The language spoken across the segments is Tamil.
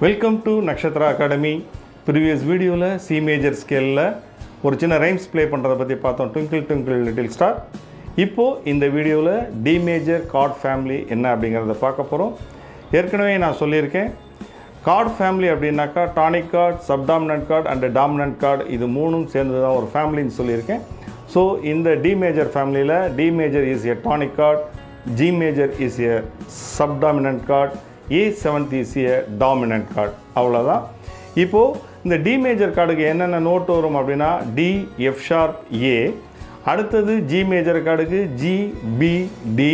Welcome to Nakkshathra Academy. Previous video la C major scale la ஒரு சின்ன rhymes play பண்றத பத்தி பார்த்தோம். Twinkle twinkle little star. இப்போ இந்த வீடியோல D major chord family என்ன அப்படிங்கறத பார்க்க போறோம். ஏற்கனவே நான் சொல்லியிருக்கேன். chord family அப்படினாக்கா tonic chord, subdominant chord and dominant chord இது மூணும் சேர்ந்து தான் ஒரு family ன்னு சொல்லியிருக்கேன். So இந்த D major family ல D major is a tonic chord, G major is a subdominant chord, A7th is a dominant chord. அவ்வளவுதான். இப்போ இந்த D major chordக்கு என்னென்ன நோட் வரும் அப்படினா D, F sharp, A. அடுத்தது G major chordக்கு G, B, D.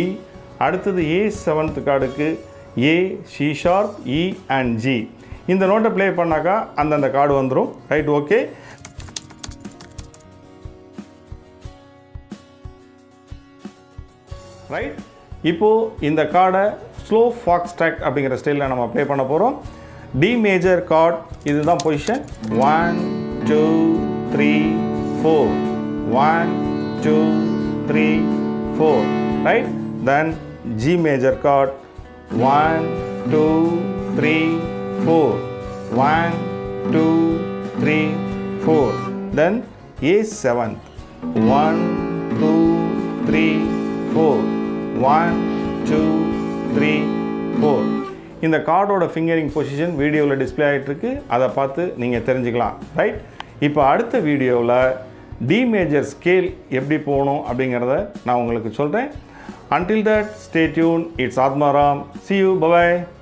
அடுத்தது A7th chordக்கு A, C sharp, E and G. இந்த நோட்டை ப்ளே பண்ணாக்கா அந்த கார்டு வந்துரும். Right, okay. ரைட், இப்போ இந்த கார்டை ஸ்லோ ஃபாக்ஸ் ட்ராக் அப்படிங்கிற ஸ்டைலில் நம்ம ப்ளே பண்ண போகிறோம். டி மேஜர் கார்ட் இதுதான் பொசிஷன். 1 2 3 4 1 2 3 4 ரைட். தென் G மேஜர் கார்ட் 1 2 3 4 1 2 3 4. தென் A7 1 2 3 4 1 2 3 4. இந்த கார்டோட ஃபிங்கரிங் பொசிஷன் வீடியோவில் டிஸ்பிளே ஆகிட்டு இருக்கு. அதை பார்த்து நீங்கள் தெரிஞ்சுக்கலாம். ரைட், இப்போ அடுத்த வீடியோவில் டி மேஜர் ஸ்கேல் எப்படி போகணும் அப்படிங்கிறத நான் உங்களுக்கு சொல்கிறேன். Until that, stay tuned. It's Atmaram. See you. Bye bye.